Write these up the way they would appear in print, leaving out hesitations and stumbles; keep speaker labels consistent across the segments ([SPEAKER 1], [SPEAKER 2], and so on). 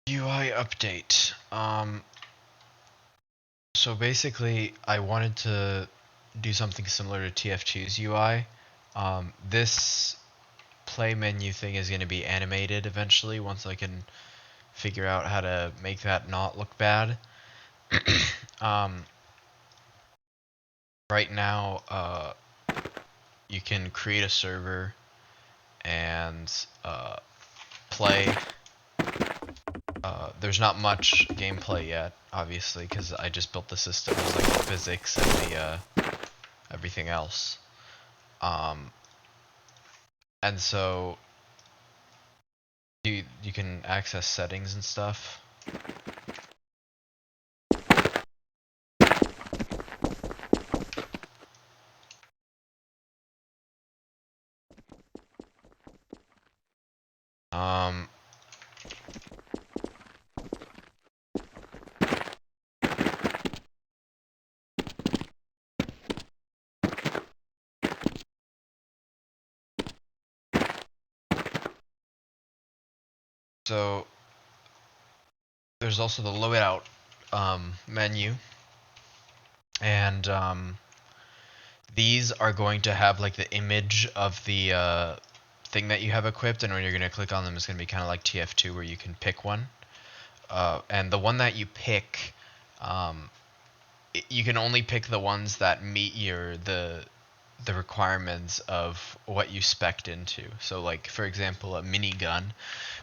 [SPEAKER 1] UI update. So basically, I wanted to do something similar to TF2's UI. This play menu thing is going to be animated eventually once I can figure out how to make that not look bad. um, right now, you can create a server and play. There's not much gameplay yet, obviously, because I just built the systems, like the physics and the everything else. And so you can access settings and stuff. Um, so there's also the loadout menu, and these are going to have like the image of the thing that you have equipped, and when you're going to click on them, it's going to be kind of like TF2 where you can pick one. And the one that you pick, you can only pick the ones that meet the requirements of what you spec'd into. So like, for example, a minigun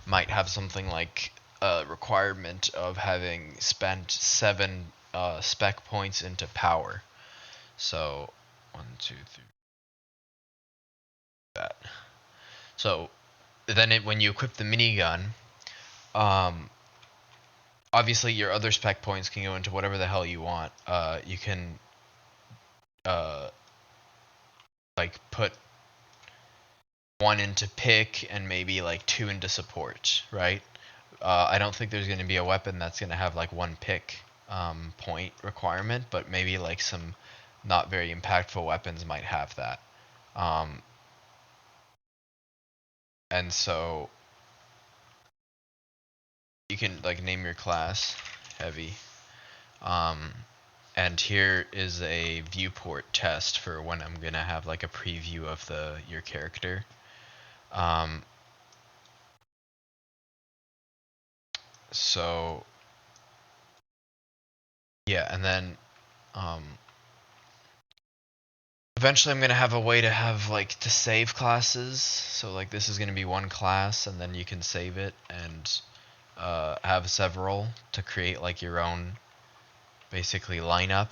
[SPEAKER 1] might have something like a requirement of having spent 7 spec points into power. So 1, 2, 3, that. So then when you equip the minigun, um, obviously your other spec points can go into whatever the hell you want. You can uh, like put 1 into pick and maybe like 2 into support, right? I don't think there's going to be a weapon that's going to have like 1 pick point requirement, but maybe like some not very impactful weapons might have that. And so you can like name your class heavy. And here is a viewport test for when I'm gonna have like a preview of your character. So yeah, and then eventually I'm gonna have a way to have like to save classes. So like this is gonna be one class, and then you can save it and have several to create like your own basically lineup.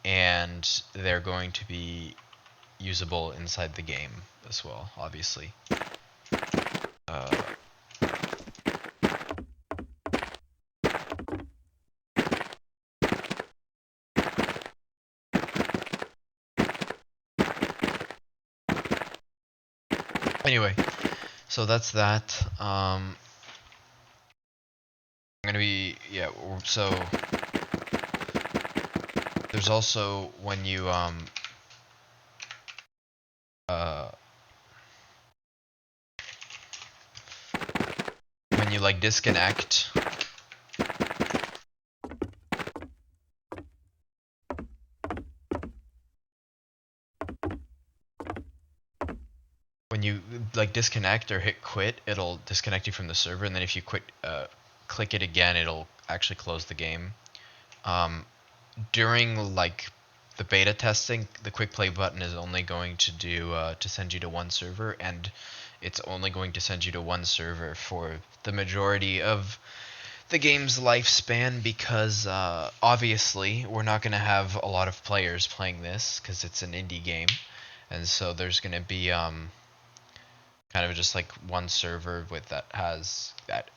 [SPEAKER 1] And they're going to be usable inside the game as well, obviously. Anyway, so that's that. I'm gonna be So there's also when you like disconnect. When you like disconnect or hit quit, it'll disconnect you from the server, and then if you click it again, it'll actually close the game. During like the beta testing, the quick play button is only going to do to send you to one server, and it's only going to send you to one server for the majority of the game's lifespan, because obviously we're not going to have a lot of players playing this because it's an indie game, and so there's going to be kind of just like one server with that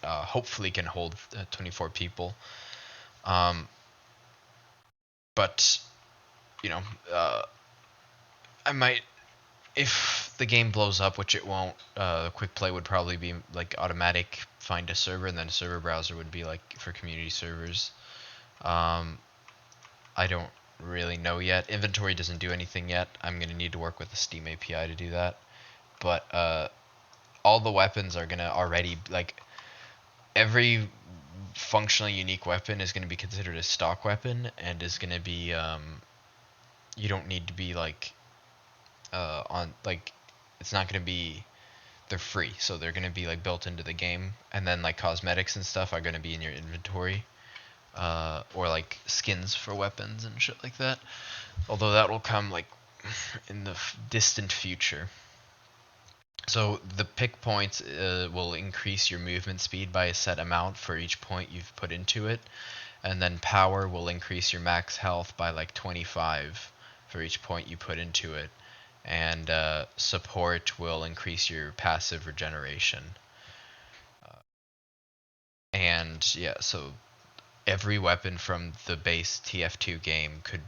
[SPEAKER 1] hopefully can hold 24 people. But you know, I might, if the game blows up, which it won't. Quick play would probably be like automatic find a server, and then a server browser would be like for community servers. I don't really know yet. Inventory doesn't do anything yet. I'm gonna need to work with the Steam API to do that. But all the weapons are gonna already like every functionally unique weapon is going to be considered a stock weapon and is going to be you don't need to be like on like it's not going to be they're free, so they're going to be like built into the game, and then like cosmetics and stuff are going to be in your inventory, or like skins for weapons and shit like that, although that will come like in the distant future. So the pick points will increase your movement speed by a set amount for each point you've put into it, and then power will increase your max health by like 25 for each point you put into it, and support will increase your passive regeneration. And yeah, so every weapon from the base TF2 game could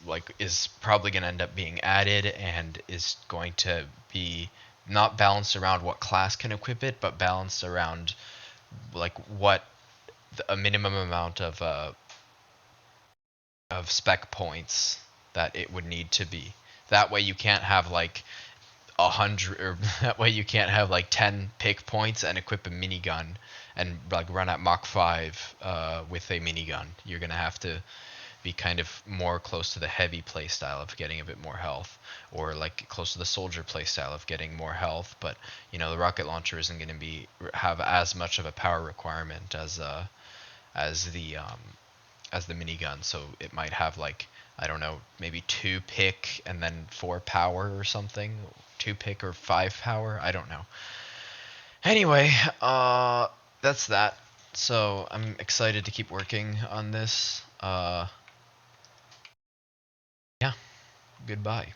[SPEAKER 1] like is probably going to end up being added and is going to be not balanced around what class can equip it, but balanced around like what a minimum amount of spec points that it would need to be. That way you can't have like 100, or that way you can't have like 10 pick points and equip a minigun and like run at Mach 5 with a minigun. You're gonna have to be kind of more close to the heavy playstyle of getting a bit more health, or like close to the soldier playstyle of getting more health. But you know the rocket launcher isn't going to be have as much of a power requirement as the as the minigun, so it might have like, I don't know, maybe 2 pick and then 4 power or something. 2 pick or 5 power. I don't know. Anyway, that's that. So I'm excited to keep working on this. Yeah. Goodbye.